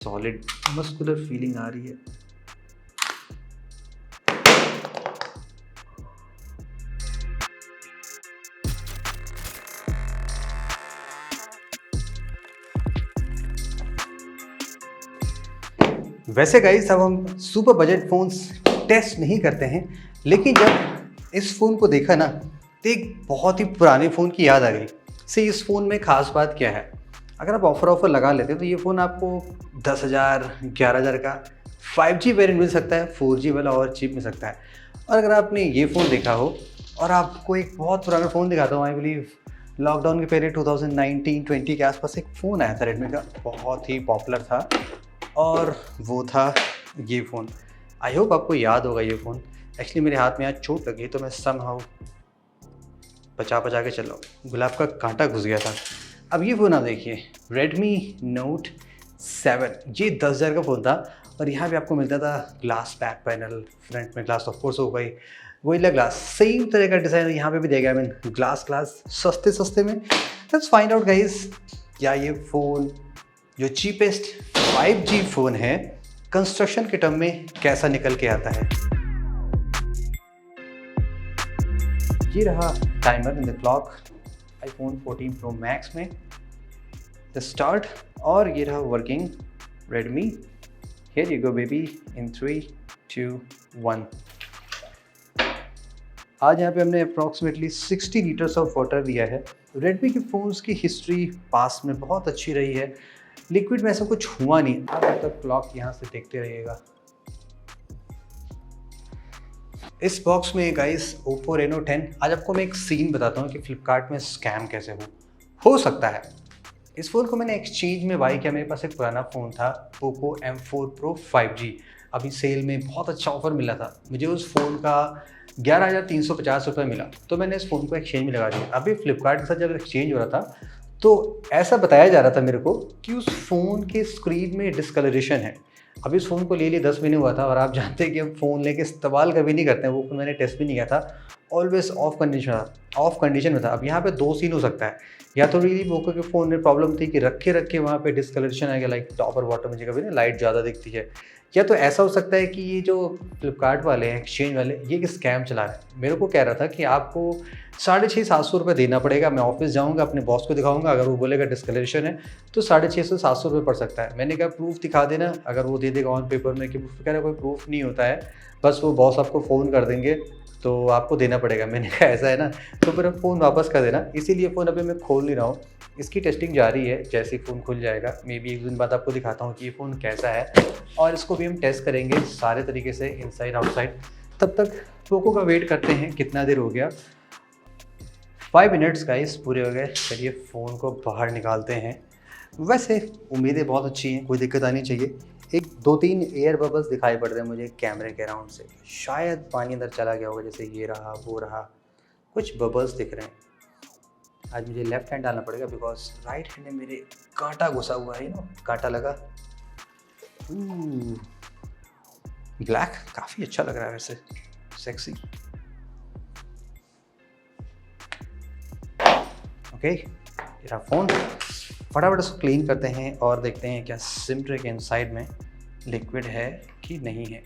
Solid muscular feeling आ रही है। वैसे गाइस अब हम सुपर बजट फ़ोन्स टेस्ट नहीं करते हैं, लेकिन जब इस फ़ोन को देखा ना तो एक बहुत ही पुराने फ़ोन की याद आ गई। से इस फ़ोन में ख़ास बात क्या है, अगर आप ऑफ़र लगा लेते हैं तो ये फ़ोन आपको 10,000 11,000 का 5G वेरिएंट मिल सकता है, 4G वाला और चीप मिल सकता है। और अगर आपने ये फ़ोन देखा हो और आपको एक बहुत पुराना फ़ोन दिखाता हूँ, आई बिलीव लॉकडाउन के पहले 2019-20 के आसपास एक फ़ोन आया था रेडमी का, बहुत ही पॉपुलर था और वो था ये फ़ोन। आई होप आपको याद होगा ये फ़ोन। एक्चुअली मेरे हाथ में आज चोट लगी तो मैं समहाउ बचा के चल रहा हूँ, गुलाब का कांटा घुस गया था। अब ये फ़ोन आप देखिए, Redmi Note 7, ये 10,000 का फ़ोन था और यहाँ पे आपको मिलता था ग्लास बैक पैनल, फ्रंट में ग्लास ऑफ कोर्स हो गई, गोरिल्ला ग्लास, सेम तरह का डिज़ाइन यहाँ पे भी देगा। आई मीन ग्लास सस्ते में। लेट्स फाइंड आउट गाइस, क्या ये फ़ोन जो चीपेस्ट 5G फ़ोन है कंस्ट्रक्शन के टर्म में कैसा निकल के आता है। ये रहा timer in the clock iPhone 14 Pro Max में द स्टार्ट, और ये रहा working Redmi। Here you go baby in 3, 2, 1। आज यहाँ पे हमने अप्रॉक्सीमेटली 60 लीटर्स ऑफ वाटर दिया है। Redmi के फ़ोन्स की हिस्ट्री पास में बहुत अच्छी रही है, लिक्विड में ऐसा कुछ हुआ नहीं। आप जब तक क्लॉक यहाँ से देखते रहिएगा। इस बॉक्स में गाइस Oppo Reno 10। आज आपको मैं एक सीन बताता हूँ कि फ्लिपकार्ट में स्कैम कैसे हो सकता है। इस फ़ोन को मैंने एक्सचेंज में बाई किया। मेरे पास एक पुराना फ़ोन था Poco M4 Pro 5G, अभी सेल में बहुत अच्छा ऑफ़र मिला था। मुझे उस फ़ोन का 11,350 रुपये मिला, तो मैंने इस फ़ोन को एक्सचेंज में लगा दिया। अभी फ्लिपकार्ट के साथ जब एक्सचेंज हो रहा था तो ऐसा बताया जा रहा था मेरे को कि उस फ़ोन के स्क्रीन में डिस्कलरेशन है। अभी इस फ़ोन को ले लिए 10 महीने हुआ था और आप जानते हैं कि हम फ़ोन लेके इस्तेमाल कभी नहीं करते हैं। वो फ़ोन मैंने टेस्ट भी नहीं किया था, ऑलवेज ऑफ कंडीशन में था। अब यहाँ पे 2 सीन हो सकता है, या तो रियली पोको के फ़ोन में प्रॉब्लम थी कि रखे वहाँ पे डिस्कलरेशन आ गया, लाइक टॉप और बॉटम में कभी ना लाइट ज़्यादा दिखती है, या तो ऐसा हो सकता है कि ये जो फ्लिपकार्ट वाले हैं, एक्सचेंज वाले, ये एक स्कैम चला रहे हैं। मेरे को कह रहा था कि आपको 650-700 रुपये देना पड़ेगा। मैं ऑफिस जाऊँगा, अपने बॉस को दिखाऊँगा, अगर वो बोलेगा डिस्कलरेशन है तो 650-700 रुपये पड़ सकता है। मैंने कहा प्रूफ दिखा देना, अगर वो दे देगा ऑन पेपर में कि कह रहा कोई प्रूफ नहीं होता है, बस वो बॉस आपको फ़ोन कर देंगे तो आपको देना पड़ेगा। मैंने कहा ऐसा है ना, तो फिर फ़ोन वापस कर देना। इसीलिए फ़ोन अभी मैं खोल नहीं रहा हूँ, इसकी टेस्टिंग जारी है। जैसे ही फ़ोन खुल जाएगा मे बी एक दिन बाद आपको दिखाता हूँ कि ये फ़ोन कैसा है, और इसको भी हम टेस्ट करेंगे सारे तरीके से, इनसाइड आउटसाइड। तब तक पोको का वेट करते हैं, कितना देर हो गया, 5 मिनट्स गाइस पूरे हो गए। चलिए फ़ोन को बाहर निकालते हैं। वैसे उम्मीदें बहुत अच्छी हैं, कोई दिक्कत आनी चाहिए। एक 2-3 एयर बबल्स दिखाई पड़ रहे हैं मुझे कैमरे के अराउंड से, शायद पानी अंदर चला गया होगा, जैसे ये रहा वो रहा, कुछ बबल्स दिख रहे हैं। आज मुझे लेफ्ट हैंड डालना पड़ेगा बिकॉज राइट हैंड में मेरे कांटा घुसा हुआ है ना, कांटा लगा। ब्लैक काफ़ी अच्छा लग रहा है वैसे, सेक्सी। ओके, मेरा फ़ोन फटाफट इसको क्लीन करते हैं और देखते हैं क्या सिम ट्रे के इनसाइड में लिक्विड है कि नहीं है।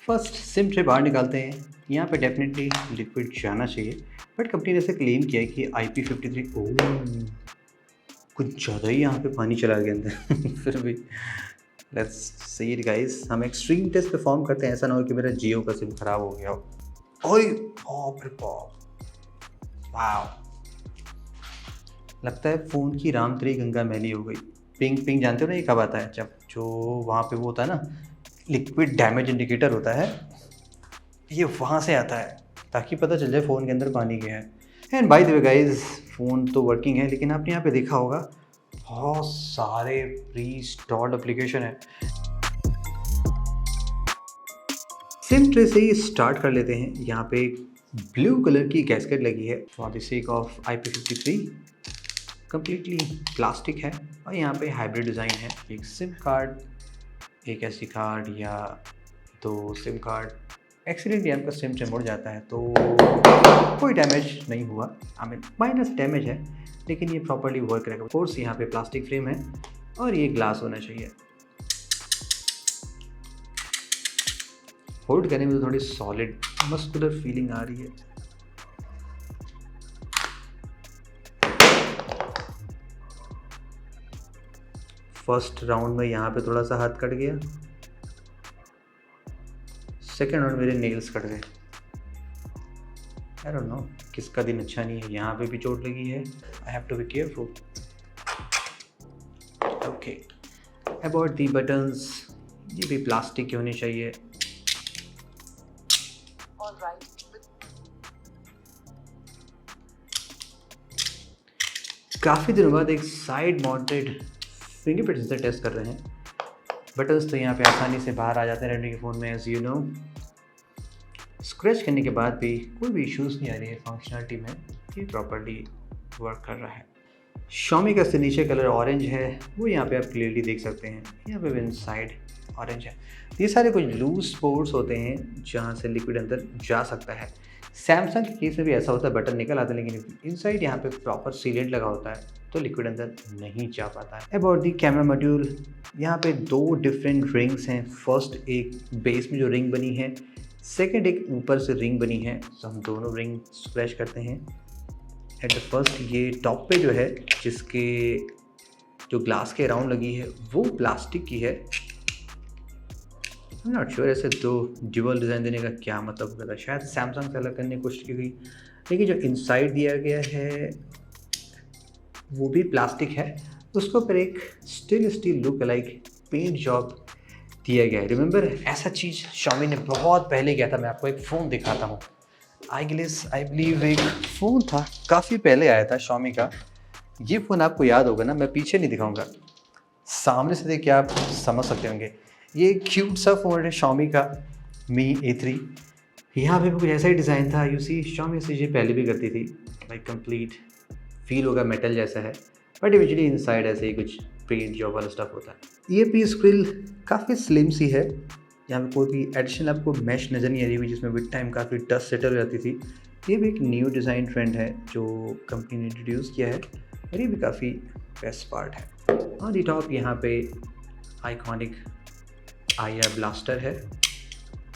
फर्स्ट सिम ट्रे बाहर निकालते हैं। यहाँ पे डेफिनेटली लिक्विड जाना चाहिए, बट कंपनी ने ऐसे क्लेम किया है कि IP53 कुछ ज़्यादा ही यहाँ पे पानी चला गया अंदर। फिर भी लेट्स सी इट गाइस, हम एक्सट्रीम टेस्ट परफॉर्म करते हैं। ऐसा ना हो कि मेरा जियो का सिम ख़राब हो गया हो। ओए बाप रे बाप, वाओ, लगता है फ़ोन की राम तेरी गंगा मैली हो गई। पिंग जानते हो ना, ये कब आता है, जब जो वहाँ पे वो होता है ना लिक्विड डैमेज इंडिकेटर होता है, ये वहाँ से आता है ताकि पता चल जाए फ़ोन के अंदर पानी गया है। And by the way guys, phone तो वर्किंग है, लेकिन आपने यहाँ पे देखा होगा बहुत सारे प्री इंस्टॉल्ड एप्लीकेशन है। सिम ट्रे से ही स्टार्ट कर लेते हैं। यहाँ पे ब्लू कलर की गैस्केट लगी है for the sake of IP53, completely plastic है, और यहाँ पे हाइब्रिड डिज़ाइन है। एक सिम कार्ड, एक SD कार्ड या 2 सिम कार्ड। एक्सीडेंटली आपका सिम मुड़ जाता है तो कोई डैमेज नहीं हुआ, आई मीन माइनस डैमेज है, लेकिन ये प्रॉपर्ली वर्क करेगा। कोर्स यहाँ पे प्लास्टिक फ्रेम है और ये ग्लास होना चाहिए। होल्ड करने में तो थोड़ी सॉलिड मस्कुलर फीलिंग आ रही है। फर्स्ट राउंड में यहाँ पे थोड़ा सा हाथ कट गया, सेकेंड राउंड मेरे नेल्स कट गए। आई डोंट नो किसका दिन अच्छा नहीं है। यहाँ पे भी चोट लगी है, I have to be careful. Okay, about the buttons, ये भी प्लास्टिक के होने चाहिए। काफ़ी दिनों बाद एक side mounted fingerprint sensor test कर रहे हैं। बटन्स तो यहाँ पे आसानी से बाहर आ जाते हैं रेडमी के फ़ोन में, एज यू नो। स्क्रैच करने के बाद भी कोई भी इश्यूज़ नहीं आ रही है फंक्शनलिटी में, ये प्रॉपर्ली वर्क कर रहा है। Xiaomi का सिग्नेचर कलर ऑरेंज है, वो यहाँ पे आप क्लियरली देख सकते हैं। यहाँ पे भी इनसाइड ऑरेंज है। ये सारे कुछ लूज पोर्ट्स होते हैं जहाँ से लिक्विड अंदर जा सकता है। सैमसंग के केस में भी ऐसा होता है, बटन निकल आता है लेकिन इनसाइड यहाँ पे प्रॉपर सीलेंट लगा होता है तो लिक्विड अंदर नहीं जा पाता है। अबाउट दी कैमरा मॉड्यूल, यहाँ पे 2 डिफरेंट रिंग्स हैं। फर्स्ट एक बेस में जो रिंग बनी है, सेकेंड एक ऊपर से रिंग बनी है। तो हम दोनों रिंग स्क्रैच करते हैं। एट द फर्स्ट ये टॉप पे जो है, जिसके जो ग्लास के अराउंड लगी है वो प्लास्टिक की है। आई एम नॉट श्योर ऐसे 2 ड्यूअल डिज़ाइन देने का क्या मतलब होता है, शायद सैमसंग से अलग करने की कोशिश की गई। लेकिन जो इनसाइड दिया गया है वो भी प्लास्टिक है, उसके ऊपर एक steel look like paint job दिया गया है। रिमेंबर, ऐसा चीज़ Xiaomi ने बहुत पहले किया था। मैं आपको एक फ़ोन दिखाता हूँ। आई बिलीव एक फ़ोन था, काफ़ी पहले आया था Xiaomi का। ये फ़ोन आपको याद होगा ना, मैं पीछे नहीं दिखाऊंगा, सामने से देख के आप समझ सकते होंगे। ये क्यूट सा फ़ोन है Xiaomi का Mi A3। यहाँ पे भी कुछ ऐसा ही डिज़ाइन था। यू सी, Xiaomi से ये पहले भी करती थी, लाइक कंप्लीट फील होगा मेटल जैसा है, बट इवेंचुअली इनसाइड ऐसे ही कुछ पेंट जॉब वाला स्टफ होता है। ये पीस ग्रिल काफ़ी स्लिम सी है, यहाँ पे कोई भी एडिशनल आपको मैश नज़र नहीं आ रही हुई जिसमें विद टाइम काफ़ी डस्ट सेटल हो जाती थी। ये भी एक न्यू डिज़ाइन ट्रेंड है जो कंपनी ने इंट्रोड्यूस किया है और ये भी काफ़ी बेस्ट पार्ट है। ऑन दी टॉप यहाँ पे आइकॉनिक IR ब्लास्टर है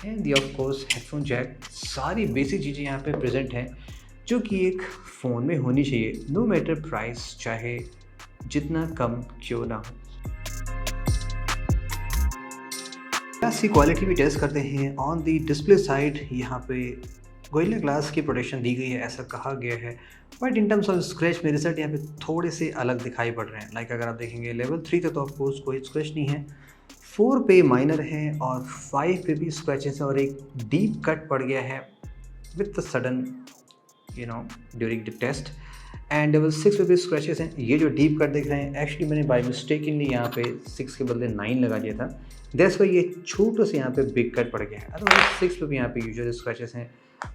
and the of course headphone jack. सारी बेसिक चीज़ें यहाँ पे प्रेजेंट हैं जो कि एक फ़ोन में होनी चाहिए, नो मैटर प्राइस चाहे जितना कम क्यों ना हो। ग्लास की क्वालिटी भी टेस्ट करते हैं। ऑन दी डिस्प्ले साइड यहाँ पे गोरिल्ला ग्लास की प्रोटेक्शन दी गई है, ऐसा कहा गया है, but in terms of scratch मेरे रिजल्ट यहाँ पे थोड़े से अलग दिखाई पड़ रहे हैं। लाइक अगर आप देखेंगे लेवल 3 तक तो ऑफकोर्स कोई स्क्रैच नहीं है, 4 पे माइनर है और 5 पे भी स्क्रैचेस है और एक डीप कट पड़ गया है with the sudden during the test. And level 6 पे भी स्क्रैचेस हैं। ये जो डीप कट देख रहे हैं, एक्चुअली मैंने बाई मिस्टेकली यहाँ पे 6 के बदले 9 लगा दिया था, दैट्स वाई ये छोटे से यहाँ पे बिग कट पड़ गया है। अदरवाइज 6 पे भी यहाँ पे यूजुअल स्क्रैचेस हैं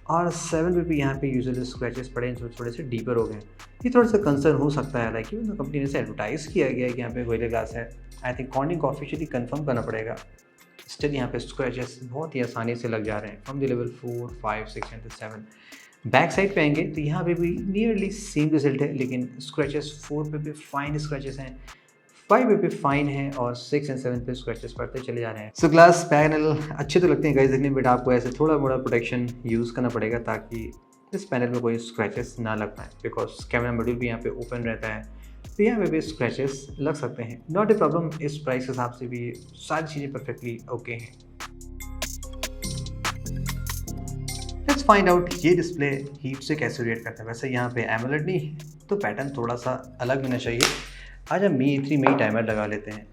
और 7 पे भी यहाँ पे यूजुअल स्क्रैचेस पड़े हैं जो थोड़े से डीपर हो गए। ये थोड़ा सा कंसर्न हो सकता है, लाइक कंपनी ने से एडवर्टाइज़ किया गया है कि यहाँ पे गोरिल्ला ग्लास है। आई थिंक कॉर्निंग को ऑफिशियली कंफर्म करना पड़ेगा। स्टिल यहाँ पे स्क्रैचेस बहुत ही आसानी से लग जा रहे हैं from the level 4, 5, 6 and 7। Back side पे आएंगे तो यहाँ पे भी नियरली सेम रिजल्ट है, लेकिन स्क्रैचेस 4 पे भी फाइन स्क्रैचेस हैं, 5 पे भी फाइन है और 6 एंड 7 पे स्क्रैचेस पड़ते चले जा रहे हैं। सो ग्लास पैनल अच्छे तो लगते हैं गाइस देखने में, बट आपको ऐसे थोड़ा मोड़ा प्रोटेक्शन यूज़ करना पड़ेगा ताकि इस पैनल में कोई स्क्रैचेस ना लग पाए, बिकॉज कैमरा मॉड्यूल भी यहाँ पे ओपन रहता है तो यहाँ पे भी स्क्रैचेस लग सकते हैं। नॉट ए प्रॉब्लम, इस प्राइस के हिसाब से भी सारी चीज़ें परफेक्टली ओके हैं। लेट्स फाइंड आउट ये डिस्प्ले हीट से कैसे रिएक्ट करता है। वैसे यहाँ पे एमोलेड नहीं तो पैटर्न थोड़ा सा अलग होना चाहिए। आज हम Mi A3 में ही टाइमर लगा लेते हैं।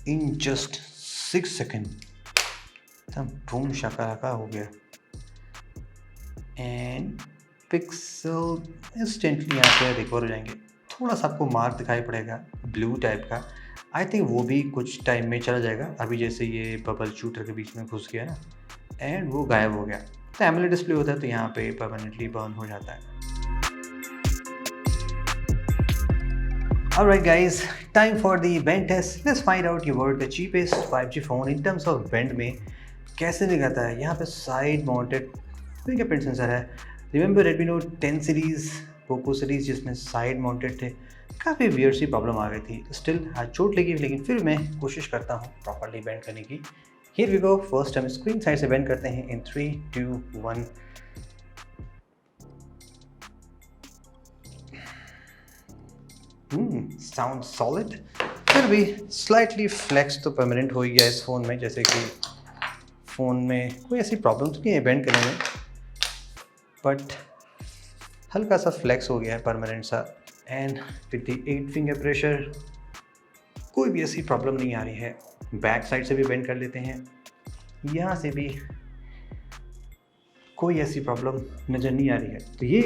इन जस्ट 6 सेकेंड बूम शाकाराका हो गया एंड पिक्सल इंस्टेंटली यहाँ पे रिकवर हो जाएंगे। थोड़ा सा आपको मार्क दिखाई पड़ेगा ब्लू टाइप का, आई थिंक वो भी कुछ टाइम में चला जाएगा। अभी जैसे ये बबल शूटर के बीच में घुस गया ना एंड वो गायब हो गया। तो एमोलेड डिस्प्ले होता है तो यहाँ पे परमानेंटली बर्न हो जाता है। Alright guys, time for the bend test. Let's find out you were the cheapest 5G phone in terms of bend में कैसे दिखाता है। यहाँ पे साइड माउंटेड फिंगरप्रिंट सेंसर है। Remember Redmi Note 10 series Poco series जिसमें साइड माउंटेड थे, काफ़ी वियर्ड सी प्रॉब्लम आ गई थी। स्टिल हाँ चोट लगी, लेकिन फिर मैं कोशिश करता हूँ प्रॉपरली बेंड करने की। हियर वी गो, फर्स्ट हम स्क्रीन साइड से बेंड करते हैं इन 3, 2, 1। Sound solid. फिर भी स्लाइटली फ्लेक्स तो परमानेंट हो ही गया इस फ़ोन में, जैसे कि फ़ोन में कोई ऐसी प्रॉब्लम्स नहीं है बेंड करने में, बट हल्का सा फ्लेक्स हो गया है परमानेंट सा। And with the 8 finger pressure कोई भी ऐसी प्रॉब्लम नहीं आ रही है। बैक साइड से भी बेंड कर लेते हैं, यहाँ से भी कोई ऐसी प्रॉब्लम नज़र नहीं आ रही है। तो ये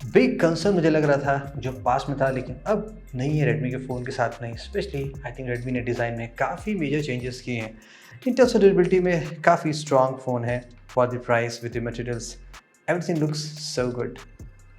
बिग कंसर्न मुझे लग रहा था जो पास में था, लेकिन अब नहीं है रेडमी के फ़ोन के साथ नहीं। स्पेशली आई थिंक रेडमी ने डिज़ाइन में काफ़ी मेजर चेंजेस किए हैं। इन टर्म्स ऑफ ड्यूरेबिलिटी में काफ़ी स्ट्रॉन्ग फ़ोन है for the price with the materials, everything looks so good.